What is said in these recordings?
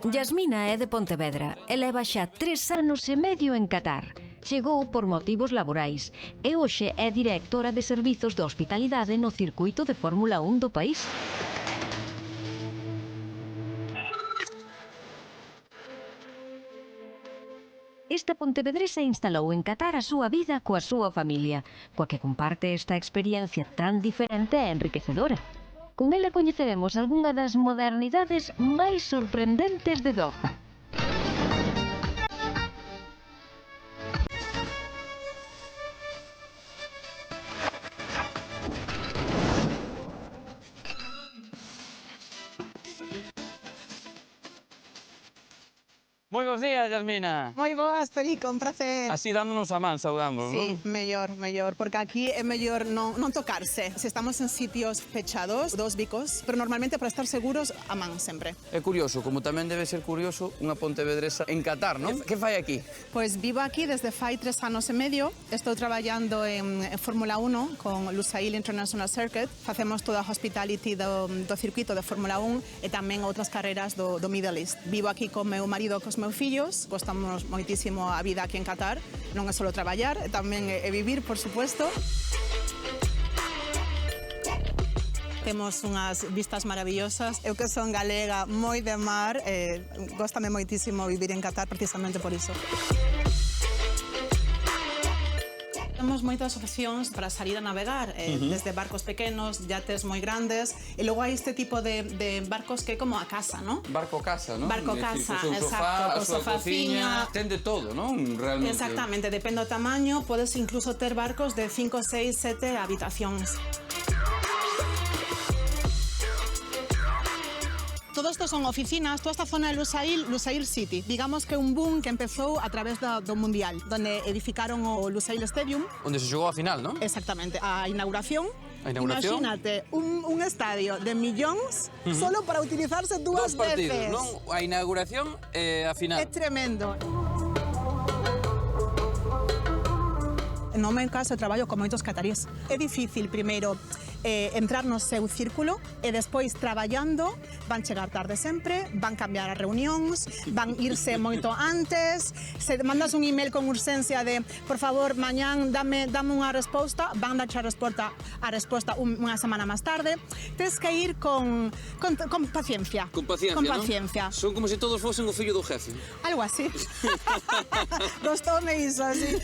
Yasmina é de Pontevedra e leva xa 3 anos e medio en Qatar. Chegou por motivos laborais e hoxe é directora de servizos de hospitalidade no circuito de Fórmula 1 do país. Esta pontevedresa instalou en Qatar a súa vida coa súa familia, coa que comparte esta experiencia tan diferente e enriquecedora. Con ela coñeceremos algunha das modernidades máis sorprendentes de Doha. Moi bons días, Yasmina. Moi boas, Perico, un prazer. Así dándonos a man, saudamos, Sí, non? mellor, porque aquí é mellor non tocarse. Se estamos en sitios fechados, dos bicos, pero normalmente para estar seguros a man sempre. É curioso, como tamén debe ser curioso unha pontevedresa en Qatar, non? Que fai aquí? Pois vivo aquí desde fai 3 anos e medio. Estou traballando en Fórmula 1 con Lusail International Circuit. Facemos toda a hospitality do circuito de Fórmula 1 e tamén outras carreras do Middle East. Vivo aquí con meu marido e cos meus fillos. Gostamos moitísimo a vida aquí en Qatar. Non é só traballar, tamén é vivir, por supuesto. Temos unhas vistas maravillosas. Eu que son galega, moi de mar, góstame moitísimo vivir en Qatar precisamente por iso. Temos moitas opcións para salir a navegar, desde barcos pequenos, yates moi grandes, e logo hai este tipo de barcos que é como a casa, non? Barco casa, non? Barco casa, A exacto, súa cociña, ten de todo, non? Realmente. Exactamente, depende do tamaño, podes incluso ter barcos de 5, 6, 7 habitacións. Todo isto son oficinas, toda esta zona de Lusail City. Digamos que un boom que empezou a través do Mundial, donde edificaron o Lusail Stadium. Onde se xogou a final, non? Exactamente, a inauguración. A inauguración. Imagínate, un estadio de millóns solo para utilizarse dúas partidos, veces. non? A inauguración e a final. É tremendo. No meu caso, traballo con moitos catarís. É difícil, primeiro, entrar no seu círculo e despois, traballando, van chegar tarde sempre, van cambiar as reunións, van irse moito antes, se mandas un email con urxencia de por favor, mañán dame unha resposta, van dar a resposta unha semana máis tarde. Tens que ir con paciencia. Con paciencia, con non? paciencia. Son como se todos fosen o fillo do jefe. Algo así. Gostoume iso, así.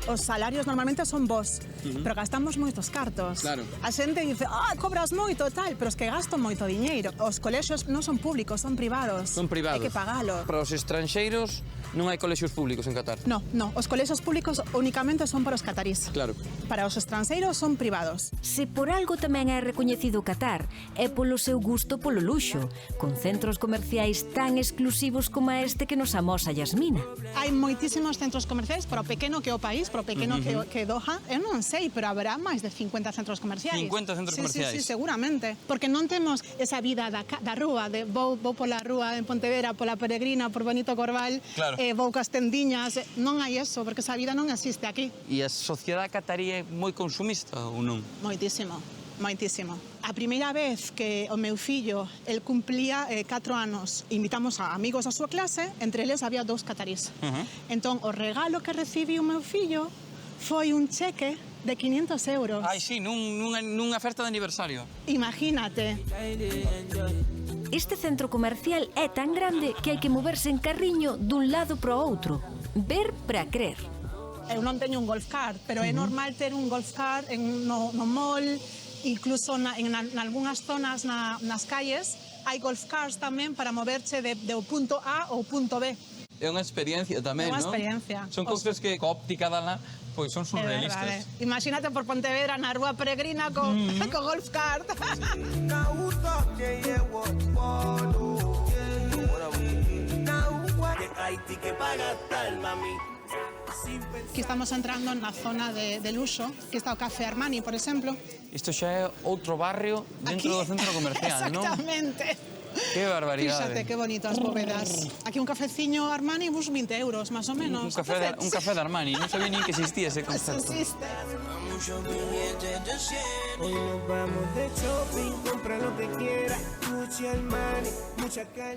Os salarios normalmente son bons, pero gastamos moitos cartos. Claro. A xente dice, cobras moito, tal, pero es que gasto moito diñeiro. Os colexios non son públicos, son privados. Son privados. Hai que pagalo. Para os estranxeiros non hai colexios públicos en Qatar. No, os colexios públicos únicamente son para os catarís. Claro. Para os estranxeiros son privados. Se por algo tamén é recoñecido Qatar, é polo seu gusto polo luxo, con centros comerciais tan exclusivos como este que nos amosa Yasmina. Hai moitísimos centros comerciais para o pequeno que é o país, para o pequeno que é Doha. Eu non sei, pero haberá máis de 50 centros comerciais. 50 centros comerciais. Sí, seguramente. Porque non temos esa vida da rúa, de vou pola rúa en Pontevedra, pola Peregrina, por Bonito Corval, Claro. Vou cas tendiñas. Non hai eso, porque esa vida non existe aquí. E a sociedade catarí é moi consumista ou non? Moitísimo. A primeira vez que o meu fillo, el cumplía 4 anos, invitamos a amigos da súa clase, entre eles había 2 catarís. Entón, o regalo que recibiu o meu fillo foi un cheque de 500 euros. Ai, sí, nunha festa de aniversario. Imagínate. Este centro comercial é tan grande que hai que moverse en carriño dun lado para o outro. Ver para crer. Eu non teño un golf cart, pero é normal ter un golf cart no mall, incluso en algunhas zonas nas calles, hai golf cars tamén para moverse do punto A ao punto B. É unha experiencia tamén, non? É unha experiencia. Son cousas que coa óptica dala, pois son surrealistas. Imagínate por Pontevedra na Rúa Peregrina co golf cart. Aquí estamos entrando na zona de luxo, que está o Café Armani, por exemplo. Isto xa é outro barrio dentro do centro comercial, non? Exactamente. Que barbaridade. Fíxate, que bonito as bóvedas. Aquí un cafeciño Armani, uns 20 euros, máis ou menos. Un café de Armani, non sabía nin que existía ese concepto. Existe. Hoy nos vamos de shopping, compra lo que quieras.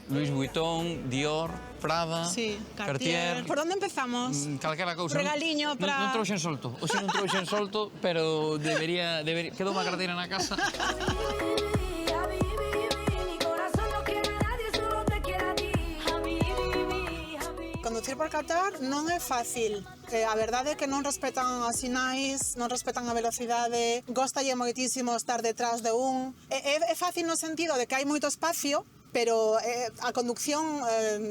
Louis Vuitton, Dior, Prada, Sí, Cartier. Por onde empezamos? Calquera cousa. Regaliño para- Non trouxen solto. Hoxe non trouxen solto, pero debería... Quedou unha carteira na casa. Conducir por Qatar non é fácil. A verdade é que non respetan as sinais, non respetan a velocidade, góstalle moitísimo estar detrás de un. É fácil no sentido de que hai moito espacio, pero a conducción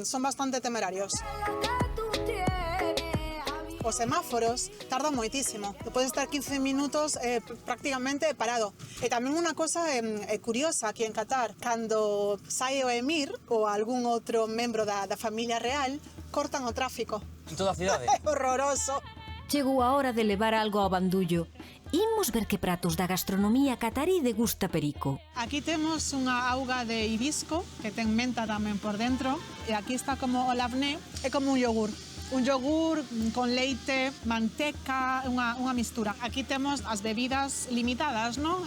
son bastante temerarios. Os semáforos tardan moitísimo. Podes estar 15 minutos prácticamente parado. E tamén unha cosa curiosa aquí en Qatar, cando sae o emir ou algún outro membro da familia real, cortan o tráfico. En toda a cidade. É horroroso. Chegou a hora de levar algo ao bandullo. Imos ver que pratos da gastronomía catarí degusta Perico. Aquí temos unha auga de hibisco, que ten menta tamén por dentro, e aquí está como o labné, é como un yogur. Un yogur con leite, manteca, unha mistura. Aquí temos as bebidas limitadas, non?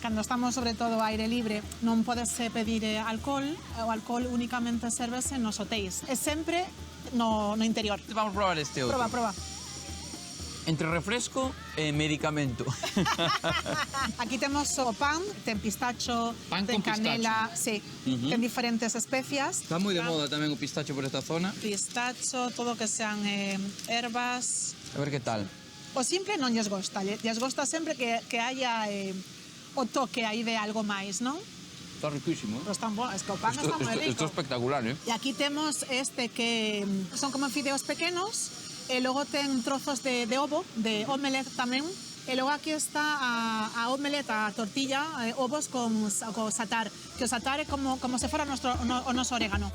Cando estamos sobre todo ao aire libre, non podese pedir alcohol, o alcohol únicamente servese nos hotéis. É sempre no interior. Vamos probar este outro. Proba. Entre refresco e medicamento. Aquí temos o pan, ten pistacho, Pan ten con canela, sí, ten diferentes especias. Está moi de moda tamén o pistacho por esta zona. Pistacho, todo que sean ervas. A ver que tal. O simple non lles gosta, lles gosta sempre que haya o toque aí de algo máis, non? Está riquísimo. Pero están bo, es que o pan está moi rico. Esto es espectacular, ¿eh? E aquí temos este que son como fideos pequenos, e logo ten trozos de ovo, de omelette tamén, e logo aquí está a omelette, a tortilla, ovos con satar, que o satar é como se fora o noso orégano.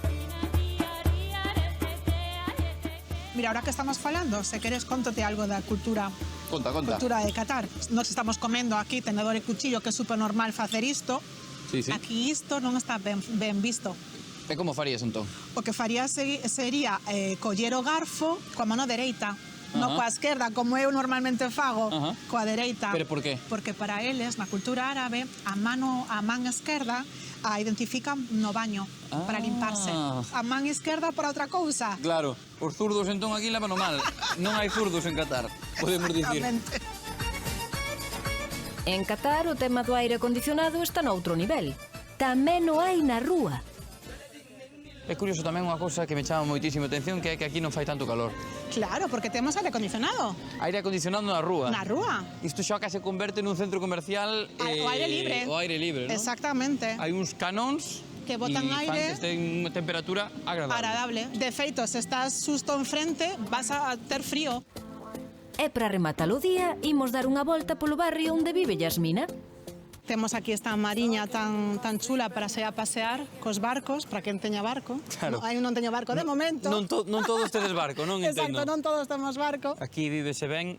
Mira, ahora que estamos falando, se queres contote algo da cultura Conta. cultura de Qatar. Nos estamos comendo aquí tenedor e cuchillo, que é super normal facer isto. Sí. Aquí isto non está ben visto. E como farías entón? O que faría sería coller o garfo coa mano dereita, non coa esquerda, como eu normalmente fago, coa dereita. Pero por qué? Porque para eles, na cultura árabe, a man esquerda a identifican no baño para limparse. A man esquerda para outra cousa. Claro, os zurdos entón aquí levan mal. Non hai zurdos en Qatar, podemos dicir. Exactamente. En Qatar o tema do aire acondicionado está noutro nivel. Tamén o hai na rúa. É curioso tamén unha cousa que me chama moitísima atención, que é que aquí non fai tanto calor. Claro, porque temos aire acondicionado. Aire acondicionado na rúa. Na rúa. Isto xa que se converte nun centro comercial... O aire libre. O aire libre, non? Exactamente. Hai uns canóns Que botan e fan aire. que estén unha temperatura agradable. Agradable. De feito, se estás xusto enfrente, vas a ter frío. E para rematar o día, imos dar unha volta polo barrio onde vive Yasmina. Temos aquí esta mariña tan chula para sair a pasear cos barcos, para quen teña barco. Claro. Hai un non teño barco de momento. Non todos tedes barco, non entendo. Exacto, non todos temos barco. Aquí vívese ben,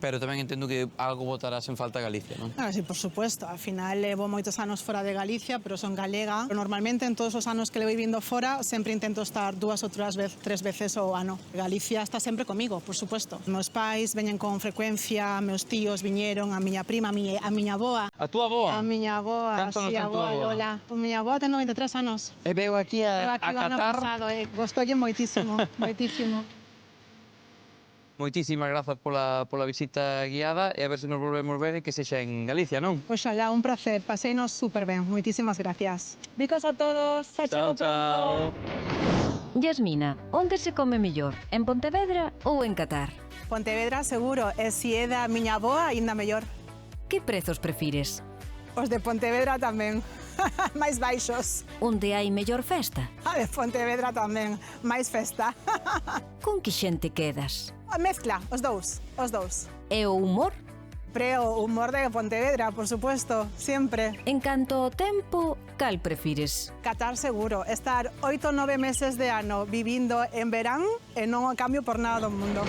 pero tamén entendo que algo botarás en falta Galicia, non? Ah, sí, por supuesto. Al final levo moitos anos fora de Galicia, pero son galega. Normalmente, en todos os anos que levo vivindo fora, sempre intento estar 2 ou 3 veces ao ano. Galicia está sempre comigo, por supuesto. Meus pais veñen con frecuencia, meus tíos viñeron, a miña prima, a miña avoa. A túa avoa? A miña avoa, Cantos anos sí, ten túa avoa? Lola. A miña avoa ten 93 anos. E veo aquí a Aquí o ano Qatar. pasado, gostoulle moitísimo, moitísimo. Moitísimas grazas pola visita guiada e a ver se nos volvemos ver e que sexa en Galicia, non? Oxalá, un placer. Paséinos super ben. Moitísimas gracias. Bicos a todos. Chao. Yasmina, onde se come mellor? En Pontevedra ou en Qatar? Pontevedra seguro. E se é da miña avoa, aínda mellor. Que prezos prefires? Os de Pontevedra tamén. máis baixos. Onde hai mellor festa? A de Pontevedra tamén. Máis festa. Con que xente quedas? A mezcla, os dous. E o humor? O humor de Pontevedra, por supuesto, sempre. En canto ao tempo, cal prefires? Qatar seguro. Estar 8 ou 9 meses de ano vivindo en verán e non o cambio por nada do mundo.